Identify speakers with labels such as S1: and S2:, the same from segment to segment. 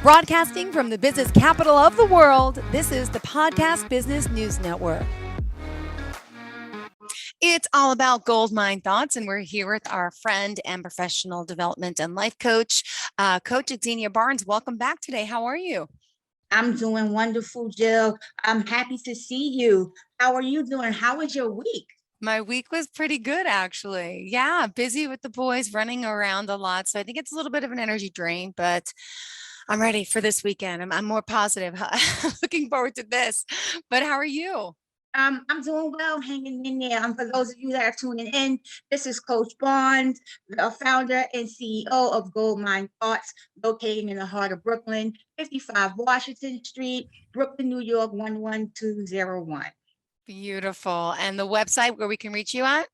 S1: Broadcasting from the business capital of the world, this is the Podcast Business News Network. It's all about gold mine thoughts, and we're here with our friend and professional development and life coach, Coach Xenia Barnes. Welcome back today. How are you?
S2: I'm doing wonderful, Jill. I'm happy to see you. How are you doing? How was your week?
S1: My week was pretty good, actually. Yeah, busy with the boys, running around a lot. So I think it's a little bit of an energy drain, but I'm ready for this weekend. I'm more positive. Looking forward to this. But how are you?
S2: I'm doing well, hanging in there. For those of you that are tuning in, this is Coach Barnes, the founder and CEO of Gold Mine Thoughts, located in the heart of Brooklyn, 55 Washington Street, Brooklyn, New York, 11201.
S1: Beautiful. And the website where we can reach you at?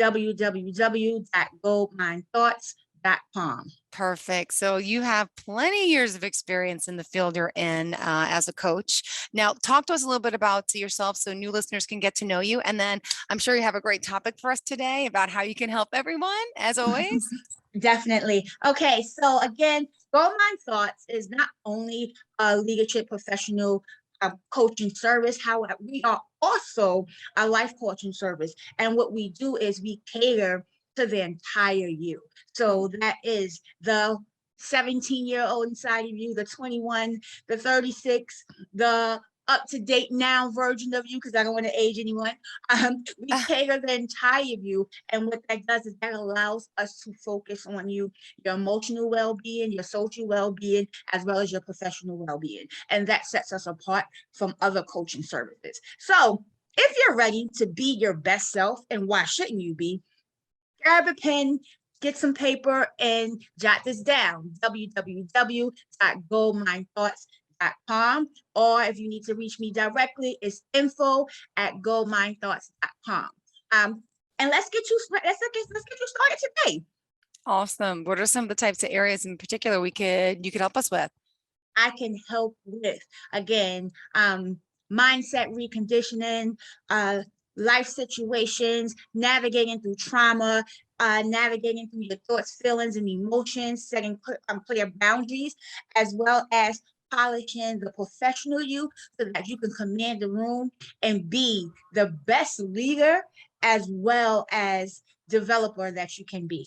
S2: www.goldminethoughts.com.
S1: Perfect. So you have plenty of years of experience in the field you're in as a coach. Now, talk to us a little bit about yourself so new listeners can get to know you. And then I'm sure you have a great topic for us today about how you can help everyone, as always.
S2: Definitely. Okay, so again, Gold Mine Thoughts is not only a leadership professional coaching service, however, we are also a life coaching service. And what we do is we cater to the entire you. So that is the 17-year-old inside of you, the 21, the 36, the up to date now version of you, because I don't want to age anyone. We cater the entire you, and what that does is that allows us to focus on you, your emotional well-being, your social well-being, as well as your professional well-being, and that sets us apart from other coaching services. So if you're ready to be your best self, and why shouldn't you be, grab a pen, get some paper, and jot this down: www.goldminethoughts.com, or if you need to reach me directly, it's info@goldminethoughts.com. And let's get you started today.
S1: Awesome. What are some of the types of areas in particular you could help us with?
S2: I can help with, again, mindset reconditioning, life situations, navigating through trauma, navigating through your thoughts, feelings, and emotions, setting clear boundaries, as well as polishing the professional you so that you can command the room and be the best leader as well as developer that you can be.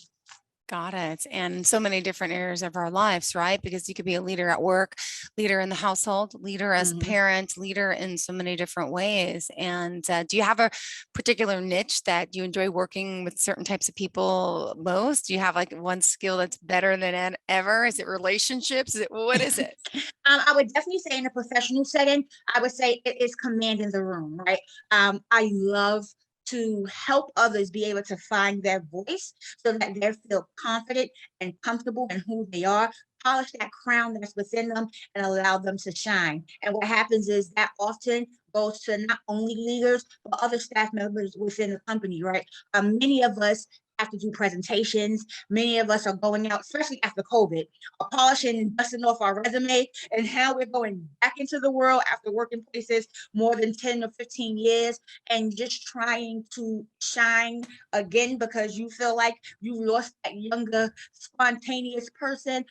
S1: Got it. And so many different areas of our lives, right? Because you could be a leader at work, leader in the household, leader as a parent, leader in so many different ways. And do you have a particular niche that you enjoy working with certain types of people most? Do you have like one skill that's better than ever? Is it relationships? What is it?
S2: I would definitely say in a professional setting, I would say it is commanding the room, right? I love to help others be able to find their voice so that they feel confident and comfortable in who they are, polish that crown that's within them, and allow them to shine. And what happens is that often goes to not only leaders, but other staff members within the company, right? Many of us have to do presentations. Many of us are going out, especially after COVID, polishing and dusting off our resume, and how we're going back into the world after working places more than 10 or 15 years and just trying to shine again because you feel like you lost that younger, spontaneous person.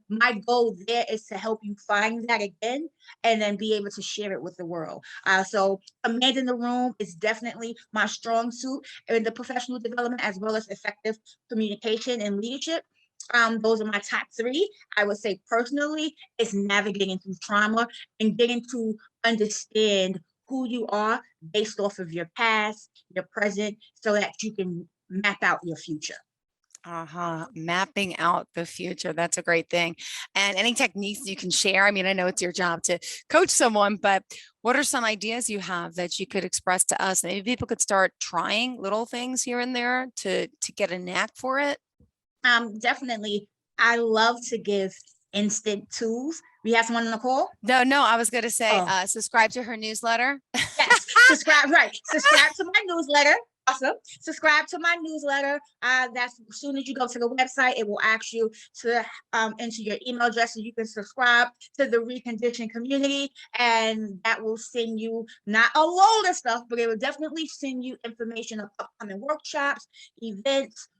S2: My goal there is to help you find that again and then be able to share it with the world. So commanding the room is definitely my strong suit in the professional development, as well as effective communication and leadership. Those are my top three. I would say personally, it's navigating through trauma and getting to understand who you are based off of your past, your present, so that you can map out your future.
S1: Mapping out the future. That's a great thing. And any techniques you can share? I mean, I know it's your job to coach someone, but what are some ideas you have that you could express to us? Maybe people could start trying little things here and there to get a knack for it.
S2: Definitely. I love to give instant tools. We have someone on the call?
S1: No, I was going to say, subscribe to her newsletter.
S2: Yes, subscribe, right. Subscribe to my newsletter. Awesome. Subscribe to my newsletter. That's as soon as you go to the website, it will ask you to enter your email address so you can subscribe to the Recondition community, and that will send you not a load of stuff, but it will definitely send you information of upcoming workshops, events,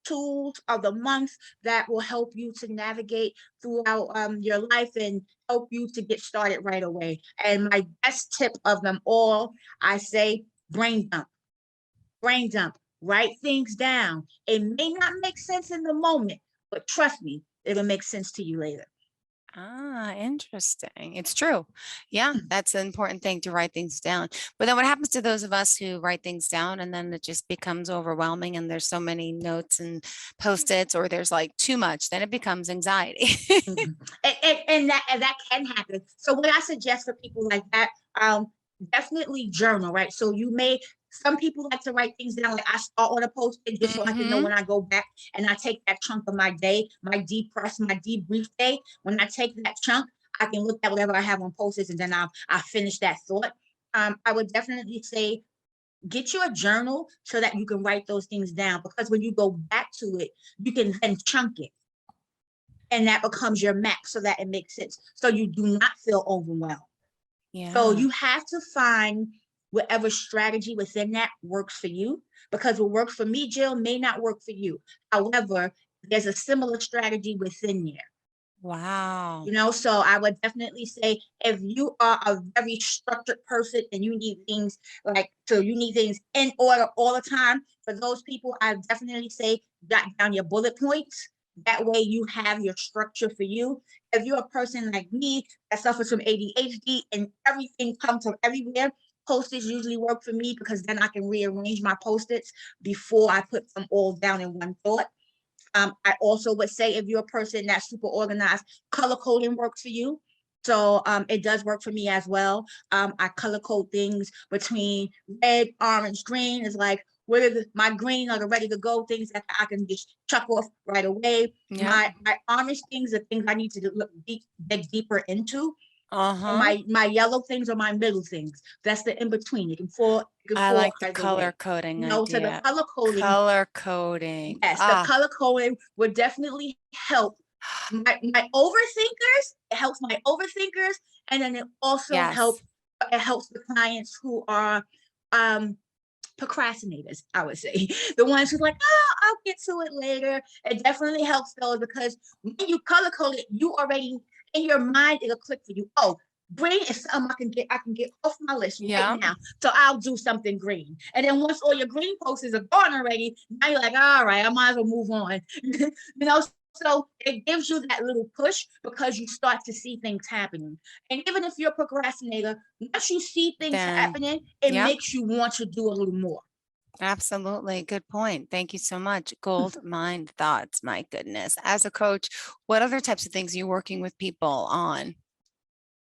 S2: tools of the month that will help you to navigate throughout your life and help you to get started right away. And my best tip of them all, I say brain dump. Brain dump. Write things down. It may not make sense in the moment, but trust me, it'll make sense to you later.
S1: Ah, interesting. It's true. Yeah, that's an important thing to write things down. But then what happens to those of us who write things down and then it just becomes overwhelming and there's so many notes and post-its or there's like too much, then it becomes anxiety.
S2: Mhm. And that can happen. So what I suggest for people like that, definitely journal, right? So you may some people like to write things down. Like I start on a post-it just so I can know
S1: Hmm.
S2: when I go back and I take that chunk of my day, my depress, my debrief day. When I take that chunk, I can look at whatever I have on post-its and then I finish that thought. I would definitely say get you a journal so that you can write those things down because when you go back to it, you can then chunk it and that becomes your map so that it makes sense. So you do not feel overwhelmed. So
S1: Yeah.
S2: you have to find whatever strategy within that works for you because what works for me, Jill, may not work for you. However, there's a similar strategy within there.
S1: Wow.
S2: So I would definitely say if you are a very structured person and you need things in order all the time, for those people, I definitely say jot down your bullet points. That way you have your structure for you. If you're a person like me that suffers from ADHD and everything comes from everywhere, post-its usually work for me because then I can rearrange my post-its before I put them all down in one thought. I also would say if you're a person that's super organized, color coding works for you. So it does work for me as well. I color code things between red, orange, green. Is like what are my green are the ready to go things that I can just chuck off right away.
S1: Yep.
S2: My orange things are things I need to dig deeper into. And
S1: Uh-huh.
S2: my yellow things are my middle things. That's the in between. It can
S1: I
S2: fall
S1: like the
S2: either
S1: color
S2: way.
S1: coding
S2: So the
S1: idea.
S2: color coding,
S1: Color coding.
S2: yes, the
S1: Ah,
S2: color coding would definitely help my overthinkers. It helps my overthinkers, and then
S1: yes.
S2: it helps the clients who are um procrastinators, I would say. The ones who's like, oh, I'll get to it later. It definitely helps those because when you color code it, you already in your mind it'll click for you. Oh, green is something I can get off my list right
S1: Yeah.
S2: now. So I'll do something green. And then once all your green posters are gone already, now you're like, all right, I might as well move on. So it gives you that little push because you start to see things happening. And even if you're a procrastinator, once you see things
S1: Then,
S2: happening, it
S1: yep.
S2: makes you want to do a little more.
S1: Absolutely. Good point. Thank you so much. Gold mind thoughts. My goodness. As a coach, what other types of things are you working with people on?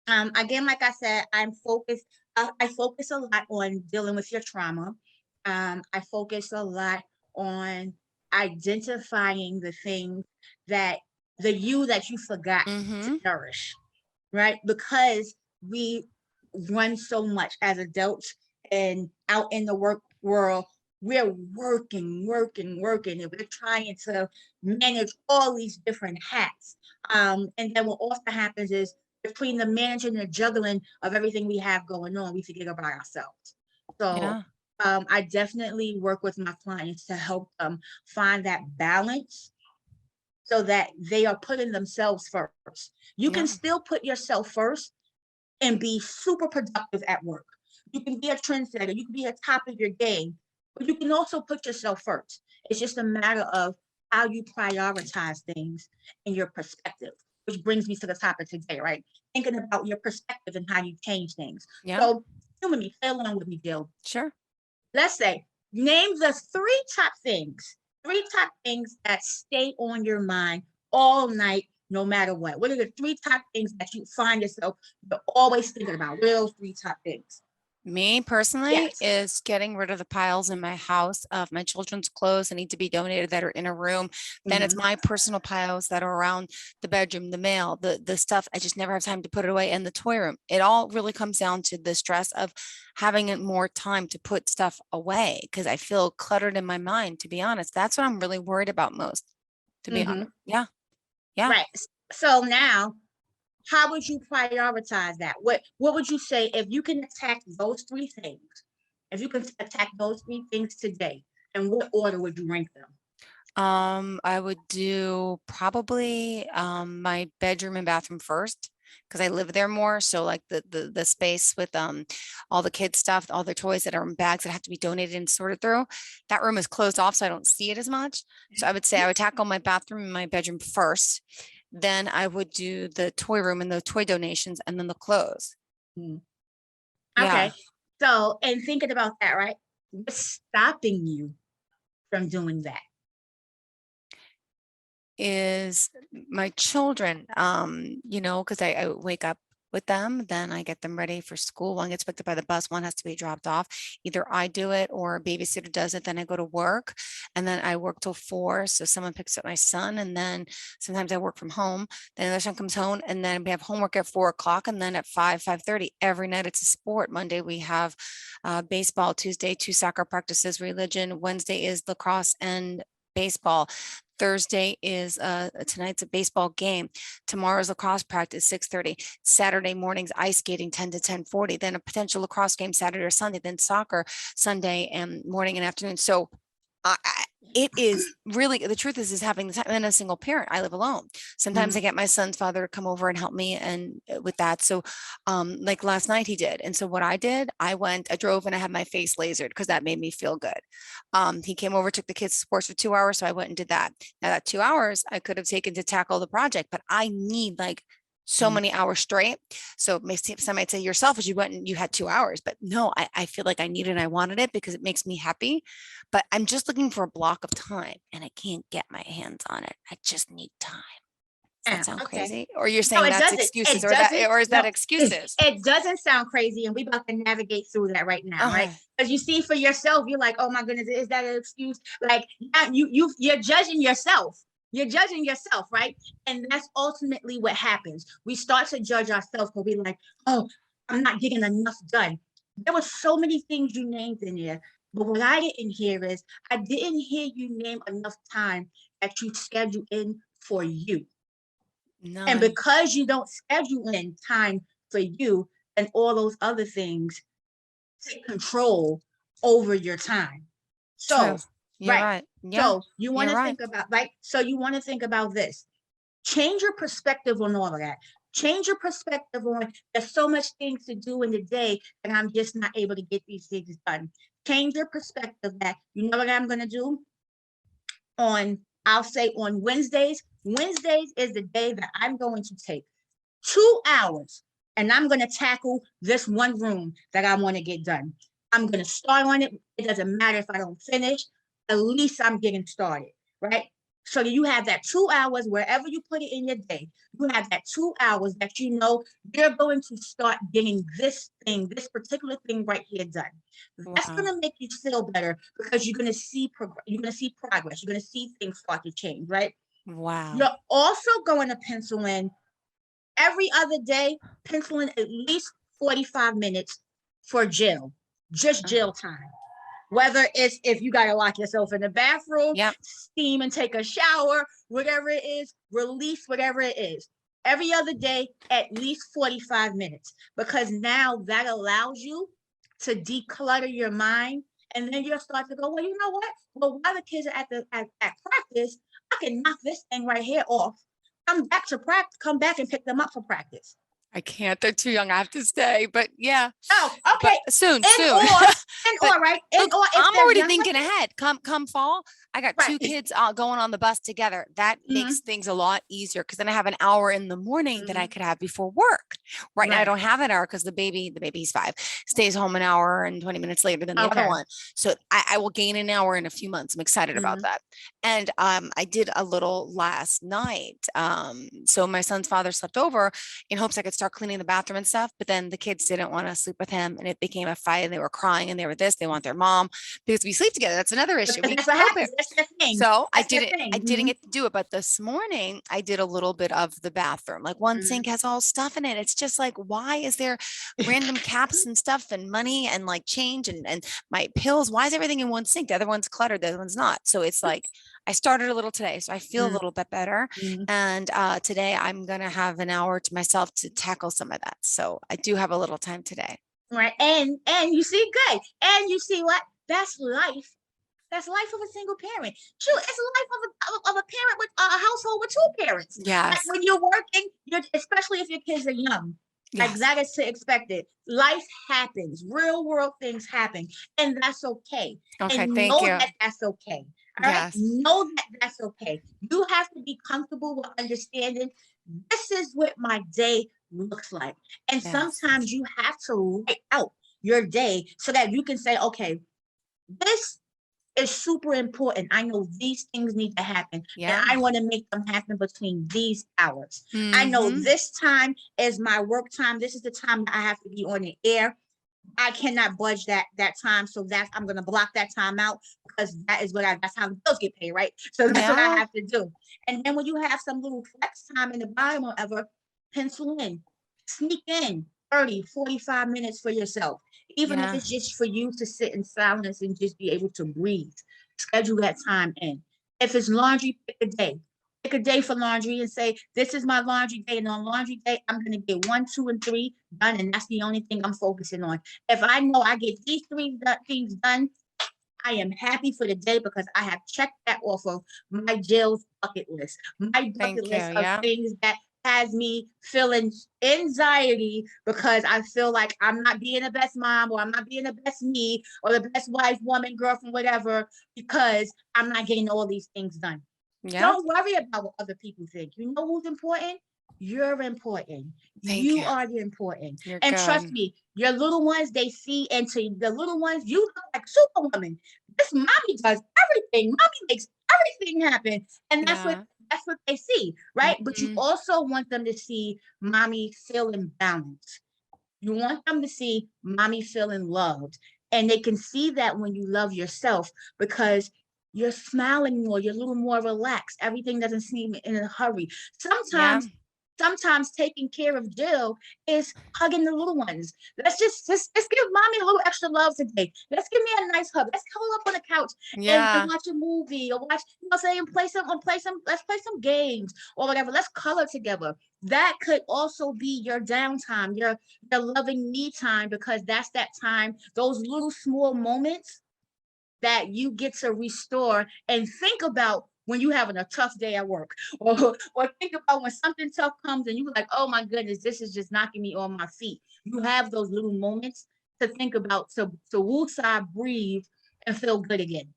S2: Again, like I said, I'm focused. I focus a lot on dealing with your trauma. I focus a lot on identifying the things that the you that you forgot to
S1: Mm-hmm.
S2: nourish, right? Because we run so much as adults and out in the work world, we're working, working, working, and we're trying to manage all these different hats. And then what often happens is between the managing and the juggling of everything we have going on, we forget about ourselves. So
S1: Yeah.
S2: I definitely work with my clients to help them find that balance so that they are putting themselves first. You can
S1: Yeah.
S2: still put yourself first and be super productive at work. You can be a trendsetter, you can be at top of your game, but you can also put yourself first. It's just a matter of how you prioritize things and your perspective, which brings me to the topic today, right? Thinking about your perspective and how you change things.
S1: Yeah.
S2: So, humor me, play along with me, Jill.
S1: Sure.
S2: Let's say, name the three top things that stay on your mind all night, no matter what. What are the three top things that you find yourself always thinking about? What are those three top things?
S1: Me personally
S2: Yes.
S1: is getting rid of the piles in my house of my children's clothes that need to be donated that are in a room. Then it's
S2: Mm-hmm.
S1: my personal piles that are around the bedroom, the mail, the stuff. I just never have time to put it away, and the toy room. It all really comes down to the stress of having more time to put stuff away because I feel cluttered in my mind, to be honest. That's what I'm really worried about most, to be honest.
S2: Mm-hmm.
S1: Yeah. Yeah.
S2: Right. So now, how would you prioritize that? What would you say if you can attack those three things? If you can attack those three things today, in what order would you rank them?
S1: I would do probably my bedroom and bathroom first because I live there more. So like the space with all the kids stuff, all the toys that are in bags that have to be donated and sorted through, that room is closed off, so I don't see it as much. So I would say I would tackle my bathroom and my bedroom first. Then I would do the toy room and the toy donations and then the clothes.
S2: Mm.
S1: Yeah.
S2: Okay. So, and thinking about that, right? What's stopping you from doing that?
S1: Is my children, because I wake up with them, then I get them ready for school. One gets picked up by the bus, one has to be dropped off. Either I do it or a babysitter does it. Then I go to work and then I work till 4. So someone picks up my son and then sometimes I work from home. Then the other son comes home and then we have homework at 4 o'clock and then at 5:30. Every night it's a sport. Monday we have baseball, Tuesday 2 soccer practices, religion. Wednesday is lacrosse and baseball. Thursday is tonight's a baseball game. Tomorrow's lacrosse practice 6:30. Saturday morning's ice skating 10 to 10:40. Then a potential lacrosse game Saturday or Sunday. Then soccer Sunday and morning and afternoon. So it is really, the truth is having the time. I'm a single parent. I live alone. Sometimes I get my son's father to come over and help me and with that. So like last night he did. And so what I did, I drove and I had my face lasered because that made me feel good. He came over, took the kids to sports for 2 hours. So I went and did that. Now that 2 hours I could have taken to tackle the project, but I need like so
S2: Mm.
S1: many hours straight. So it makes some might say you're selfish. You went and you had 2 hours, but no, I feel like I need it and I wanted it because it makes me happy. But I'm just looking for a block of time and I can't get my hands on it. I just need time. Does that sound
S2: Okay.
S1: crazy? Or you're
S2: No,
S1: saying
S2: it
S1: that's
S2: doesn't.
S1: excuses
S2: It
S1: or that,
S2: doesn't.
S1: or is that
S2: No,
S1: excuses?
S2: it doesn't sound crazy, and we about to navigate through that right now, right?
S1: Uh,
S2: Because you see for yourself, you're like, oh my goodness, is that an excuse? Like now you're judging yourself. You're judging yourself, right? And that's ultimately what happens. We start to judge ourselves because we're like, oh, I'm not getting enough done. There were so many things you named in there, but what I didn't hear is I didn't hear you name enough time that you schedule in for you. And
S1: none.
S2: because you don't schedule in time for you and all those other things take control over your time.
S1: True.
S2: So,
S1: You're
S2: right.
S1: right. Yeah,
S2: So you want
S1: you're
S2: to
S1: right.
S2: think about, right? So you want to think about this. Change your perspective on all of that. Change your perspective on there's so much things to do in the day and I'm just not able to get these things done. Change your perspective that you know what I'm going to do on, I'll say on Wednesdays. Wednesdays is the day that I'm going to take 2 hours and I'm going to tackle this one room that I want to get done. I'm going to start on it. It doesn't matter if I don't finish. At least I'm getting started, right? So you have that 2 hours wherever you put it in your day. You have that 2 hours that you know you're going to start getting this thing, this particular thing right here done. That's going
S1: Wow.
S2: to make you feel better because you're going to see you're going to see progress. You're going to see things start to change, right?
S1: Wow.
S2: You're also going to pencil in every other day, penciling at least 45 minutes for jail, just
S1: Uh,
S2: jail time. Whether it's if you got to lock yourself in the bathroom,
S1: Yep.
S2: steam and take a shower, whatever it is, release whatever it is. Every other day, at least 45 minutes, because now that allows you to declutter your mind. And then you'll start to go, well, you know what? Well, while the kids are at practice, I can knock this thing right here off, come back to practice, come back and pick them up for practice.
S1: I can't. They're too young. I have to stay. But yeah,
S2: Oh,
S1: but
S2: okay.
S1: soon,
S2: And
S1: soon.
S2: or, and
S1: But
S2: or, right? And
S1: look,
S2: or if
S1: I'm
S2: they're
S1: already
S2: younger,
S1: thinking ahead. Come fall, I got
S2: right.
S1: 2 kids going on the bus together. That makes
S2: Mhm,
S1: things a lot easier because then I have an hour in the morning that I
S2: mhm,
S1: could have before work. Right now I
S2: right.
S1: don't have that hour because the baby's 5, stays home an hour and 20 minutes later than the other
S2: Okay.
S1: one. So I will gain an hour in a few months. I'm excited about
S2: Mhm,
S1: that. And I did a little last night. So my son's father slept over in hopes I could start cleaning the bathroom and stuff. But then the kids didn't want to sleep with him and it became a fight and they were crying and they were this, they want their mom because we sleep together. That's another issue.
S2: because
S1: We
S2: that's what
S1: co-parent.
S2: happens. That's their thing.
S1: So
S2: That's their thing.
S1: I didn't get to do it, but this morning I did a little bit of the bathroom. Like one
S2: Mhm,
S1: sink has all stuff in it. It's just like, why is there random caps and stuff and money and like change and my pills? Why is everything in one sink? The other one's cluttered, the other one's not. So it's like I started a little today, so I feel a
S2: mhm,
S1: little bit better.
S2: mhm.
S1: And today I'm gonna have an hour to myself to tackle some of that. So I do have a little time today.
S2: Right. And you see, good. And you see what? That's life That's life of a single parent. Shoot, it's the life of a parent with a household with two parents. Like
S1: Yes.
S2: when you're working, especially if your kids are young, like
S1: Yes.
S2: that is to expected. Life happens, real world things happen, and that's okay.
S1: Okay.
S2: And
S1: Thank
S2: know
S1: you.
S2: that that's okay. All right,
S1: Yes.
S2: know that that's okay. You have to be comfortable with understanding this is what my day looks like. And
S1: Yes.
S2: sometimes you have to write out your day so that you can say, okay, this is super important. I know these things need to happen, and
S1: Yeah.
S2: I want to make them happen between these hours. I know
S1: Mm-hmm.
S2: this time is my work time. This is the time that I have to be on the air. I cannot budge that time, so I'm gonna block that time out because that's how the bills get paid, right? So that's what I
S1: Yeah.
S2: have to do. And then when you have some little flex time in the bottom or ever, pencil in, sneak in 30, 45 minutes for yourself, even if
S1: Yeah.
S2: it's just for you to sit in silence and just be able to breathe. Schedule that time in. If it's laundry, pick a day. Pick a day for laundry and say, this is my laundry day. And on laundry day, I'm going to get 1, 2, and 3 done. And that's the only thing I'm focusing on. If I know I get these three things done, I am happy for the day because I have checked that off of my Jill's bucket list. My bucket
S1: Thank you.
S2: list of
S1: Yeah.
S2: things that has me feeling anxiety because I feel like I'm not being the best mom or I'm not being the best me or the best wife, woman, girlfriend, whatever, because I'm not getting all these things done.
S1: Yeah.
S2: Don't worry about what other people think. You know who's important? You're important.
S1: Thank
S2: You
S1: you.
S2: are the important.
S1: You're
S2: And trust
S1: good.
S2: me, your little ones, they see into the little ones, you look like Superwoman. This mommy does everything. Mommy makes everything happen. And
S1: Yeah.
S2: that's what they see, right? But you
S1: Mhm.
S2: also want them to see mommy feeling balanced. You want them to see mommy feeling loved. And they can see that when you love yourself because you're smiling more, you're a little more relaxed. Everything doesn't seem in a hurry.
S1: Yeah.
S2: Sometimes taking care of Jill is hugging the little ones. Let's give mommy a little extra love today. Let's give me a nice hug. Let's curl up on the couch and
S1: Yeah.
S2: watch a movie or watch, say, and let's play some games or whatever. Let's color together. That could also be your downtime, your loving me time, because that's that time, those little small moments that you get to restore and think about when you're having a tough day at work or think about when something tough comes and you're like, oh my goodness, this is just knocking me on my feet. You have those little moments to think about, to woosah, breathe, and feel good again.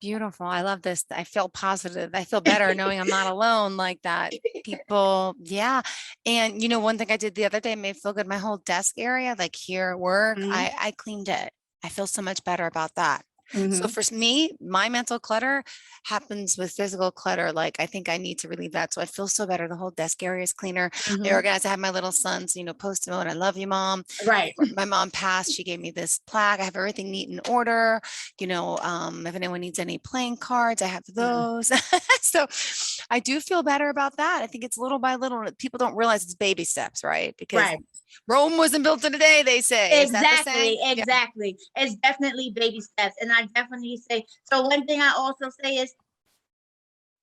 S1: Beautiful. I love this. I feel positive. I feel better knowing I'm not alone like that. People, yeah. And one thing I did the other day made me feel good. My whole desk area, like here at work,
S2: Mm-hmm.
S1: I cleaned it. I feel so much better about that. So
S2: Mm-hmm.
S1: for me, my mental clutter happens with physical clutter. Like I think I need to relieve that. So I feel so better. The whole desk area is cleaner. I
S2: Mm-hmm.
S1: organize. I have my little sons, post note. I love you, mom.
S2: Right.
S1: My mom passed. She gave me this plaque. I have everything neat in order. If anyone needs any playing cards, I have those. So I do feel better about that. I think it's little by little. People don't realize it's baby steps, right? Because
S2: Right.
S1: Rome wasn't built in a day, they say. Is that the saying?
S2: Exactly,
S1: Yeah.
S2: exactly. It's definitely baby steps. And I definitely say, so one thing I also say is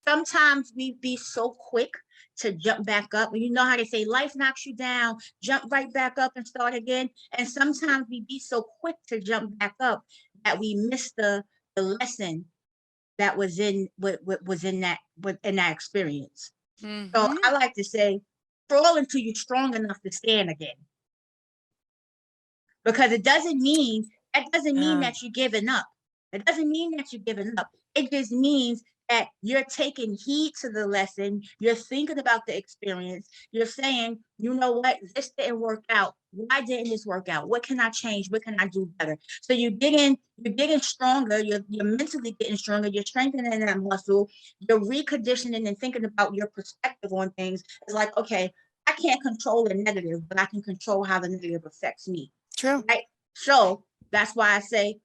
S2: sometimes we be so quick to jump back up. You know how they say life knocks you down, jump right back up and start again. And sometimes we be so quick to jump back up that we miss the lesson that was what was in that experience. So
S1: Mm-hmm.
S2: I like to say, crawl until you're strong enough to stand again. Because that doesn't mean that you're giving up. It doesn't mean that you're giving up. It just means that you're taking heed to the lesson. You're thinking about the experience. You're saying, you know what, this didn't work out. Why didn't this work out? What can I change? What can I do better? So you're getting stronger. You're mentally getting stronger. You're strengthening that muscle. You're reconditioning and thinking about your perspective on things. It's like, okay, I can't control the negative, but I can control how the negative affects me.
S1: True.
S2: Right? So that's why I say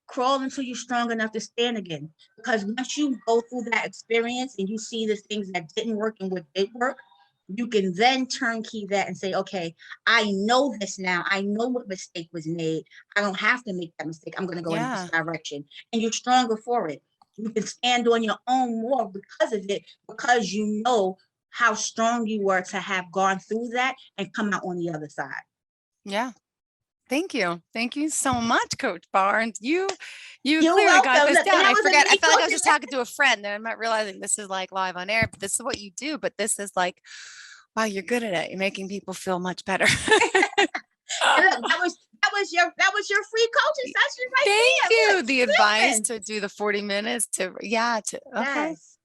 S2: crawl until you're strong enough to stand again. Because once you go through that experience and you see the things that didn't work and what did work, you can then turnkey that and say, okay, I know this now. I know what mistake was made. I don't have to make that mistake. I'm going to go in this
S1: Yeah.
S2: direction. And you're stronger for it. You can stand on your own more because of it, because you know how strong you were to have gone through that and come out on the other side.
S1: Yeah. Thank you. Thank you so much, Coach Barnes. You
S2: You're
S1: clearly got
S2: welcome.
S1: this
S2: Look, and
S1: down.
S2: that
S1: I
S2: was a
S1: forgot. I
S2: mini
S1: felt like I was
S2: coaching.
S1: just talking to a friend and I'm not realizing this is like live on air, but this is what you do. But this is like, wow, you're good at it. You're making people feel much better.
S2: And look, that was your free coaching session right
S1: Thank
S2: there.
S1: you.
S2: Look,
S1: The advice
S2: listen.
S1: to do the 40 minutes okay.
S2: Yes.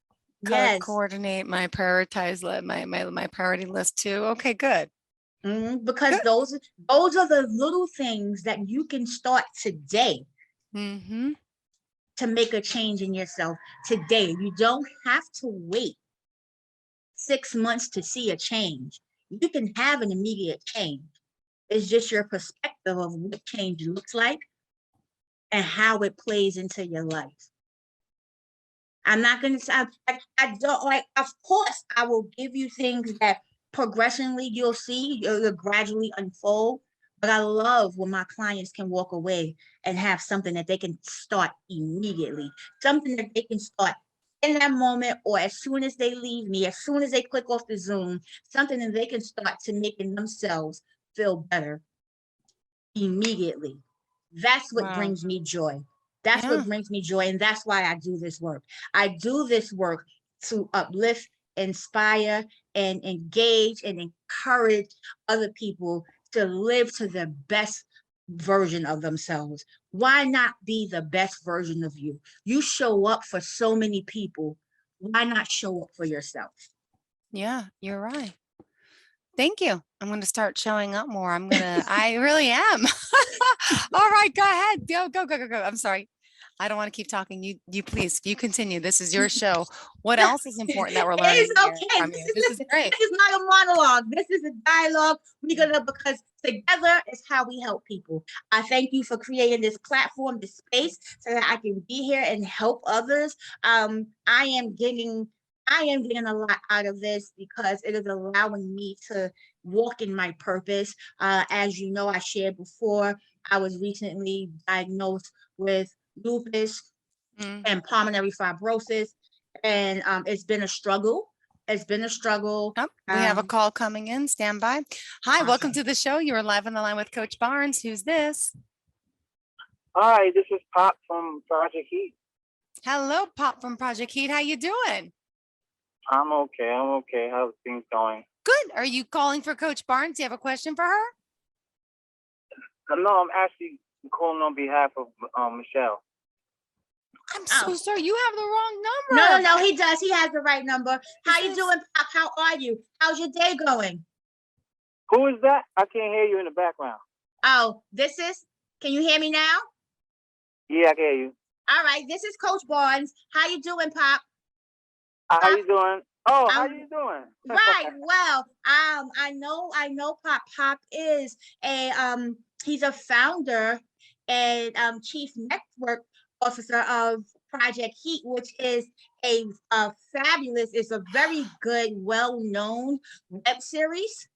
S2: Yes.
S1: Coordinate my prioritize my priority list too. Okay, good.
S2: Because
S1: Good.
S2: those are the little things that you can start today
S1: Mm-hmm.
S2: to make a change in yourself today. You don't have to wait 6 months to see a change. You can have an immediate change. It's just your perspective of what change looks like and how it plays into your life. I'm not going to say, I don't like, of course, I will give you things that progressionally you'll see, you'll gradually unfold. But I love when my clients can walk away and have something that they can start immediately, something that they can start in that moment or as soon as they leave me, as soon as they click off the Zoom, something that they can start to making themselves feel better immediately. That's what
S1: Wow.
S2: brings me joy. That's what
S1: Yeah.
S2: brings me joy. And that's why I do this work. I do this work to uplift, inspire, and engage and encourage other people to live to their best version of themselves. Why not be the best version of you? You show up for so many people. Why not show up for yourself?
S1: Yeah, you're right. Thank you. I'm going to start showing up more. I really am. All right, go ahead. Go. I'm sorry. I don't want to keep talking. You please, you continue. This is your show. What else is important that we're learning
S2: It's
S1: here
S2: okay.
S1: from
S2: This
S1: you?
S2: is
S1: This is
S2: listen,
S1: great.
S2: this is not a monologue. This is a dialogue. We're gonna because together is how we help people. I thank you for creating this platform, this space, so that I can be here and help others. I am getting a lot out of this because it is allowing me to walk in my purpose. As you know, I shared before, I was recently diagnosed with lupus
S1: Mm.
S2: and pulmonary fibrosis, and it's been a struggle. It's been a struggle.
S1: Oh, we have a call coming in. Stand by. Hi, welcome
S2: Okay.
S1: to the show. You are live on the line with Coach Barnes. Who's this?
S3: Hi, this is Pop from Project Heat.
S1: Hello, Pop from Project Heat. How you doing?
S3: I'm okay. I'm okay. How's things going?
S1: Good. Are you calling for Coach Barnes? Do you have a question for her?
S3: No, I'm actually calling on behalf of Michelle.
S1: I'm
S2: Oh,
S1: so sorry. You have the wrong
S2: no,
S1: number.
S2: he does. He has the right number. How
S1: Is
S2: you
S1: this?
S2: doing, Pop? How are you? How's your day going?
S3: Who is that? I can't hear you in the background.
S2: Oh, can you hear me now?
S3: Yeah, I can hear you.
S2: All right, this is Coach Barnes. How you doing, Pop?
S3: How
S2: Pop,
S3: you doing? Oh, how
S2: I'm
S3: you doing?
S2: right. Well, I know Pop is he's a founder and chief network officer of Project Heat, which is a fabulous, it's a very good, well-known web series.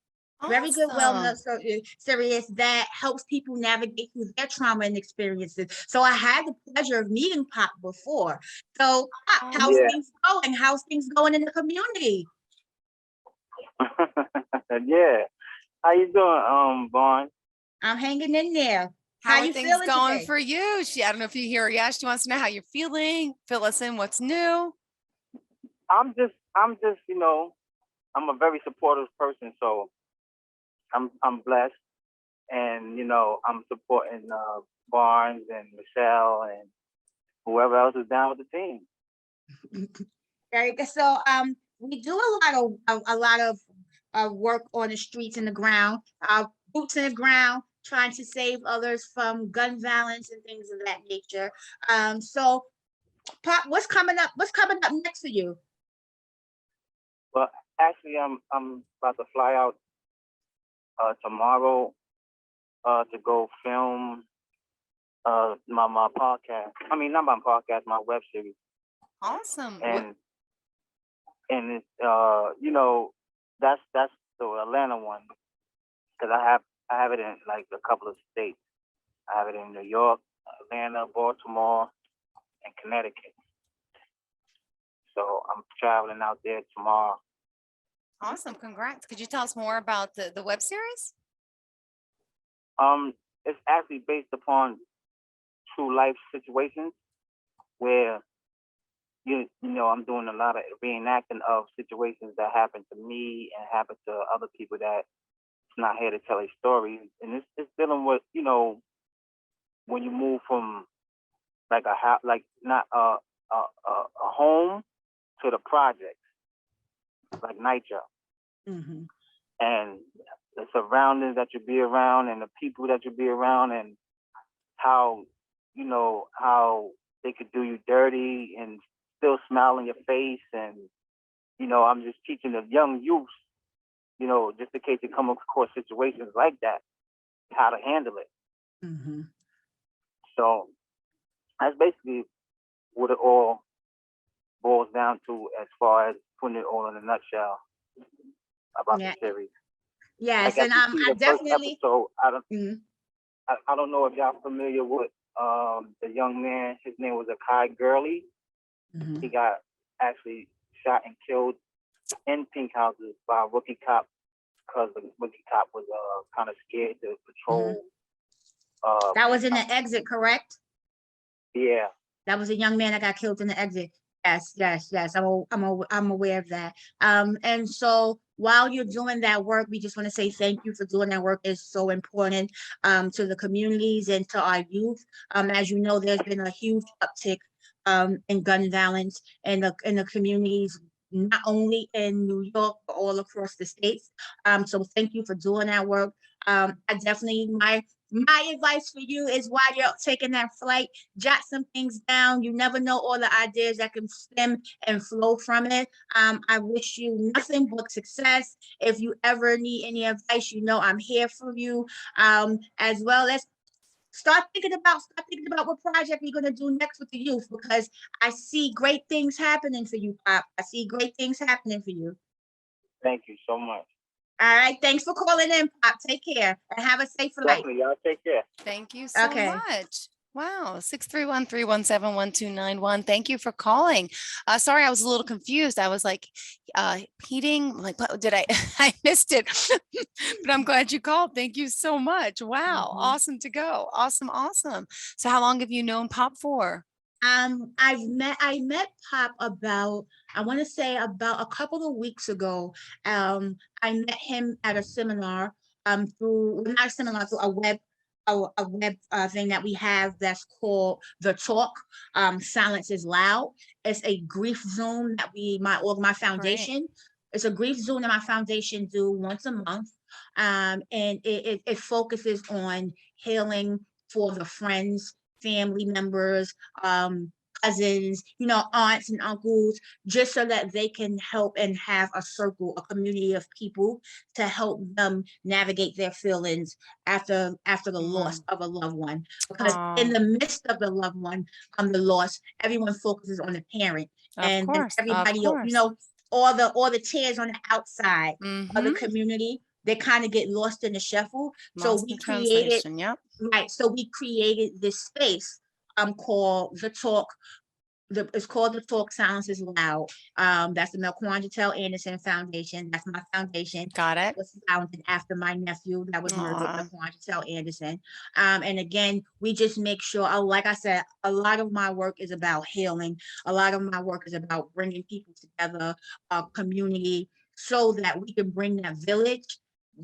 S2: Very good, well-known
S1: Awesome.
S2: series that helps people navigate through their trauma and experiences. So I had the pleasure of meeting Pop before. So, Pop, how's
S3: Yeah.
S2: things going? How's things going in the community?
S3: Yeah. How you doing, Vaughn?
S2: I'm hanging in there. How
S1: How are
S2: you
S1: things
S2: feeling
S1: going
S2: today?
S1: for you? I don't know if you hear her. Yeah, she wants to know how you're feeling. Fill us in. What's new?
S3: I'm just, I'm a very supportive person, so I'm blessed, and I'm supporting Barnes and Michelle and whoever else is down with the team.
S2: Very good. So we do a lot of work on the streets and the ground, boots in the ground, trying to save others from gun violence and things of that nature. So Pop, what's coming up? What's coming up next for you?
S3: But actually, I'm about to fly out tomorrow to go film my podcast. I mean, not my podcast, my web series,
S1: Awesome.
S3: and it's that's the Atlanta one because I have it in like a couple of states. I have it in New York, Atlanta, Baltimore, and Connecticut. So I'm traveling out there tomorrow.
S1: Awesome. Congrats. Could you tell us more about the web series?
S3: it's actually based upon true life situations where I'm doing a lot of reenacting of situations that happened to me and happened to other people that's not here to tell a story. And it's dealing with, when you move from like a house, like not a home to the projects, like Nitro.
S2: Mm-hmm.
S3: And the surroundings that you be around and the people that you be around and how, how they could do you dirty and still smile in your face. And, I'm just teaching the young youth, just in case they come across situations like that, how to handle it.
S2: Mm-hmm.
S3: So that's basically what it all boils down to as far as putting it all in a nutshell about the series.
S2: Yes,
S3: like
S2: and
S3: after you see
S2: I
S3: the first
S2: definitely.
S3: episode,
S2: Mm-hmm.
S3: I don't know if y'all familiar with the young man. His name was Akai Gurley.
S2: Mm-hmm.
S3: He got actually shot and killed in pink houses by a rookie cop because the rookie cop was kind of scared to patrol.
S2: That was in the exit, correct?
S3: Yeah.
S2: That was a young man that got killed in the exit. Yes. I'm aware of that. And so while you're doing that work, we just want to say thank you for doing that work. It's so important to the communities and to our youth. As you know, there's been a huge uptick in gun violence in the communities, not only in New York, but all across the states. So thank you for doing that work. I definitely, my advice for you is while you're taking that flight, jot some things down. You never know all the ideas that can stem and flow from it. I wish you nothing but success. If you ever need any advice, I'm here for you. As well as start thinking about what project we're going to do next with the youth, because I see great things happening for you, Pop. I see great things happening for you.
S3: Thank you so much.
S2: All right. Thanks for calling in, Pop. Take care and have a safe flight.
S3: Definitely. Y'all take care.
S1: Thank you so much. Wow. 631-317-1291. Thank you for calling. Sorry, I was a little confused. I was like, Heating, like, what did I missed it, but I'm glad you called. Thank you so much. Wow. Awesome to go. Awesome. So how long have you known Pop for?
S2: I met Pop about, I want to say about a couple of weeks ago. I met him at a seminar, through, well, not a seminar, through a web thing that we have that's called The Talk. Silence is Loud. It's a grief Zoom that my foundation.
S1: Great.
S2: It's a grief Zoom that my foundation do once a month. And it focuses on healing for the friends, family members, cousins, aunts and uncles, just so that they can help and have a circle, a community of people to help them navigate their feelings after the loss of a loved one. Because in the midst of the loved one, the loss, everyone focuses on the parent, and everybody, all the tears on the outside of the community, they kind of get lost in the shuffle. So we created, so we created this space called The Talk. It's called The Talk, Silence is Loud. That's the Melquandatel Anderson Foundation. That's my foundation.
S1: Got it.
S2: It was founded after my nephew that was murdered, Melquandatel Anderson. And again, we just make sure, like I said, a lot of my work is about healing. A lot of my work is about bringing people together, community, so that we can bring that village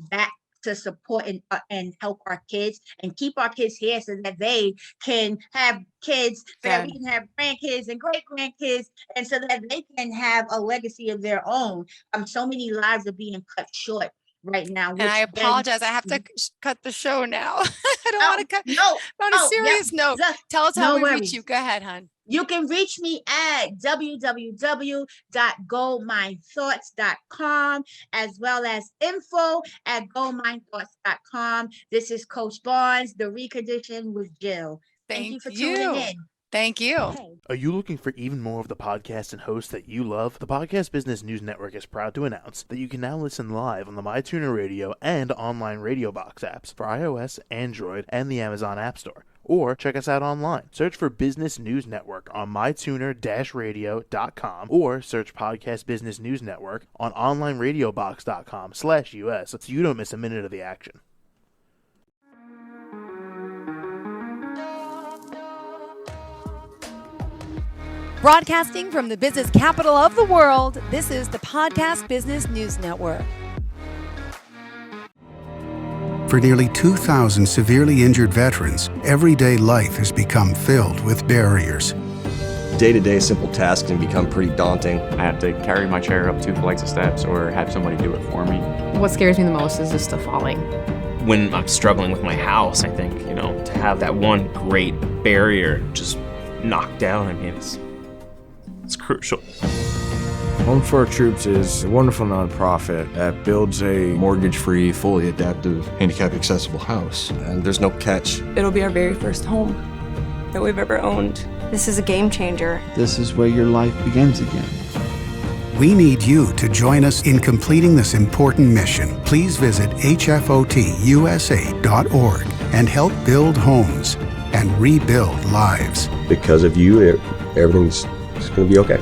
S2: back to support and help our kids and keep our kids here so that they can have kids, so that we can have grandkids and great grandkids, and so that they can have a legacy of their own. So many lives are being cut short right now.
S1: And I apologize. I have to cut the show now. I don't want to cut.
S2: No.
S1: On a serious note, tell us how we reach you. Go ahead, hon.
S2: You can reach me at www.goldminethoughts.com, as well as info@goldminethoughts.com. This is Coach Barnes, The Recondition with Jill. Thank you for tuning in.
S1: Thank you.
S2: Okay.
S4: Are you looking for even more of the podcasts and hosts that you love? The Podcast Business News Network is proud to announce that you can now listen live on the MyTuner Radio and online Radio Box apps for iOS, Android, and the Amazon App Store. Or check us out online. Search for Business News Network on mytuner-radio.com or search Podcast Business News Network on onlineradiobox.com/US so you don't miss a minute of the action.
S5: Broadcasting from the business capital of the world, this is the Podcast Business News Network.
S6: For nearly 2,000 severely injured veterans, everyday life has become filled with barriers.
S7: Day-to-day simple tasks can become pretty daunting.
S8: I have to carry my chair up 2 flights of steps or have somebody do it for me.
S9: What scares me the most is just the falling.
S10: When I'm struggling with my house, I think, to have that one great barrier just knocked down, it's crucial.
S11: Home for Our Troops is a wonderful nonprofit that builds a
S12: mortgage-free, fully adaptive, handicap-accessible house.
S7: And there's no catch.
S13: It'll be our very first home that we've ever owned. This is a game changer.
S14: This is where your life begins again.
S6: We need you to join us in completing this important mission. Please visit hfotusa.org and help build homes and rebuild lives.
S7: Because of you, everything's going to be okay.